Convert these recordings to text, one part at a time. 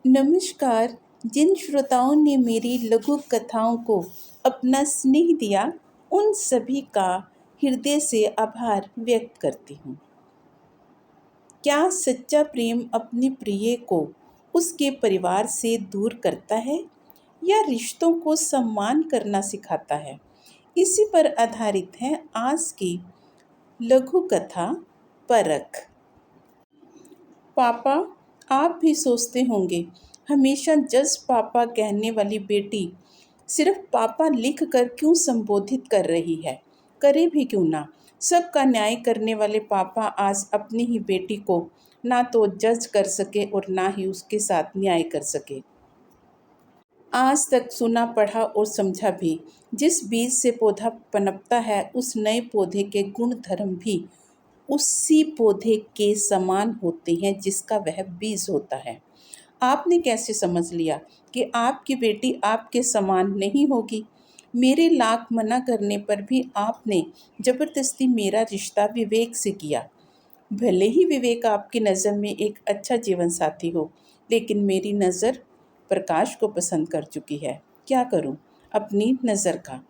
नमस्कार। जिन श्रोताओं ने मेरी लघु कथाओं को अपना स्नेह दिया, उन सभी का हृदय से आभार व्यक्त करती हूँ। क्या सच्चा प्रेम अपने प्रिय को उसके परिवार से दूर करता है या रिश्तों को सम्मान करना सिखाता है? इसी पर आधारित है आज की लघु कथा परख। पापा, आप भी सोचते होंगे, हमेशा जस्ट पापा कहने वाली बेटी सिर्फ पापा लिख कर क्यों संबोधित कर रही है? करे भी क्यों ना। सबका न्याय करने वाले पापा आज अपनी ही बेटी को ना तो जज कर सके और ना ही उसके साथ न्याय कर सके। आज तक सुना पढ़ा और समझा भी, जिस बीज से पौधा पनपता है उस नए पौधे के गुण धर्म भी उसी पौधे के समान होते हैं जिसका वह बीज होता है। आपने कैसे समझ लिया कि आपकी बेटी आपके समान नहीं होगी? मेरे लाख मना करने पर भी आपने जबरदस्ती मेरा रिश्ता विवेक से किया। भले ही विवेक आपकी नज़र में एक अच्छा जीवन साथी हो, लेकिन मेरी नज़र प्रकाश को पसंद कर चुकी है। क्या करूं? अपनी नज़र का।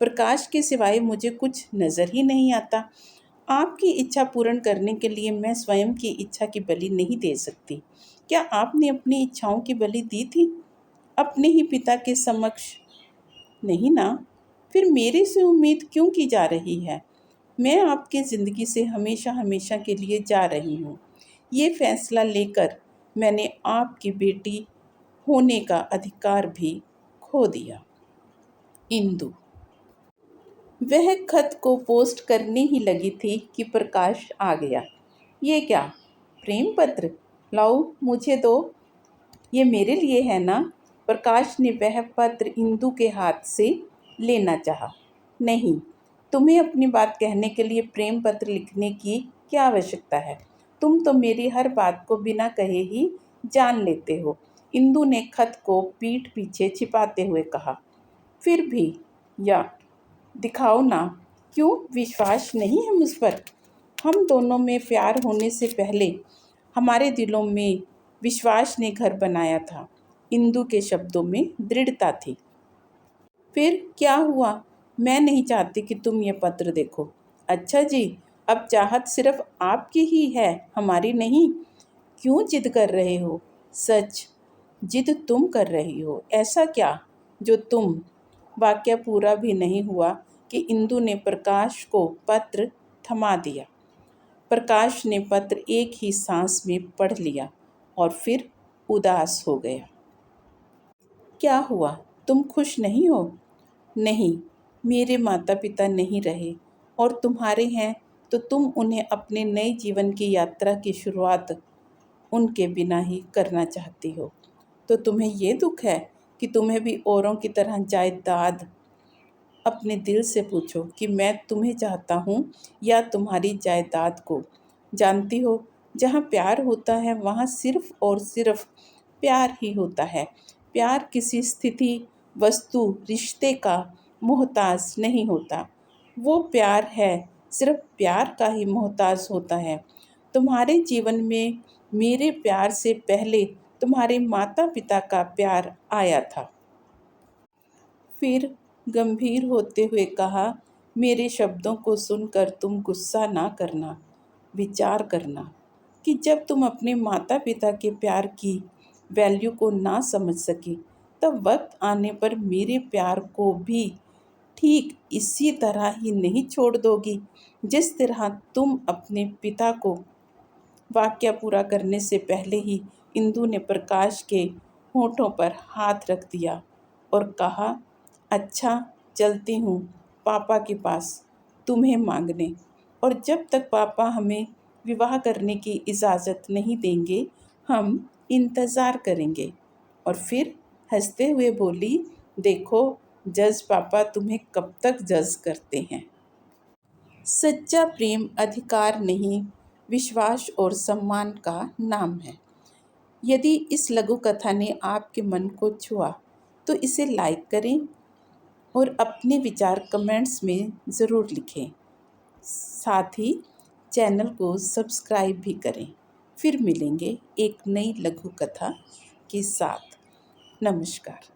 प्रकाश के सिवाय मुझे कुछ नज़र ही नहीं आता। आपकी इच्छा पूर्ण करने के लिए मैं स्वयं की इच्छा की बलि नहीं दे सकती। क्या आपने अपनी इच्छाओं की बलि दी थी अपने ही पिता के समक्ष? नहीं ना। फिर मेरे से उम्मीद क्यों की जा रही है? मैं आपकी ज़िंदगी से हमेशा हमेशा के लिए जा रही हूँ। ये फैसला लेकर मैंने आपकी बेटी होने का अधिकार भी खो दिया। इंदु। वह खत को पोस्ट करने ही लगी थी कि प्रकाश आ गया। ये क्या? प्रेम पत्र? लाओ मुझे दो। ये मेरे लिए है ना? प्रकाश ने वह पत्र इंदु के हाथ से लेना चाहा। नहीं, तुम्हें अपनी बात कहने के लिए प्रेम पत्र लिखने की क्या आवश्यकता है? तुम तो मेरी हर बात को बिना कहे ही जान लेते हो। इंदु ने खत को पीठ पीछे छिपाते हुए कहा। फिर भी या दिखाओ ना, क्यों विश्वास नहीं है मुझ पर? हम दोनों में प्यार होने से पहले हमारे दिलों में विश्वास ने घर बनाया था। इंदु के शब्दों में दृढ़ता थी। फिर क्या हुआ? मैं नहीं चाहती कि तुम ये पत्र देखो। अच्छा जी, अब चाहत सिर्फ आपकी ही है, हमारी नहीं। क्यों जिद कर रहे हो? सच, जिद तुम कर रही हो। ऐसा क्या जो तुम? वाक्य पूरा भी नहीं हुआ कि इंदु ने प्रकाश को पत्र थमा दिया। प्रकाश ने पत्र एक ही सांस में पढ़ लिया और फिर उदास हो गया। क्या हुआ? तुम खुश नहीं हो? नहीं, मेरे माता पिता नहीं रहे और तुम्हारे हैं तो तुम उन्हें अपने नए जीवन की यात्रा की शुरुआत उनके बिना ही करना चाहती हो। तो तुम्हें ये दुख है कि तुम्हें भी औरों की तरह जायदाद? अपने दिल से पूछो कि मैं तुम्हें चाहता हूँ या तुम्हारी जायदाद को। जानती हो, जहाँ प्यार होता है वहाँ सिर्फ और सिर्फ प्यार ही होता है। प्यार किसी स्थिति, वस्तु, रिश्ते का मोहताज नहीं होता। वो प्यार है, सिर्फ प्यार का ही मोहताज होता है। तुम्हारे जीवन में मेरे प्यार से पहले तुम्हारे माता पिता का प्यार आया था। फिर गंभीर होते हुए कहा, मेरे शब्दों को सुनकर तुम गुस्सा ना करना। विचार करना कि जब तुम अपने माता पिता के प्यार की वैल्यू को ना समझ सकी, तब वक्त आने पर मेरे प्यार को भी ठीक इसी तरह ही नहीं छोड़ दोगी जिस तरह तुम अपने पिता को। वाक्य पूरा करने से पहले ही इंदु ने प्रकाश के होठों पर हाथ रख दिया और कहा, अच्छा, चलती हूँ पापा के पास तुम्हें मांगने। और जब तक पापा हमें विवाह करने की इजाज़त नहीं देंगे, हम इंतज़ार करेंगे। और फिर हंसते हुए बोली, देखो जज पापा तुम्हें कब तक जज करते हैं। सच्चा प्रेम अधिकार नहीं, विश्वास और सम्मान का नाम है। यदि इस लघु कथा ने आपके मन को छुआ तो इसे लाइक करें और अपने विचार कमेंट्स में ज़रूर लिखें। साथ ही चैनल को सब्सक्राइब भी करें। फिर मिलेंगे एक नई लघु कथा के साथ। नमस्कार।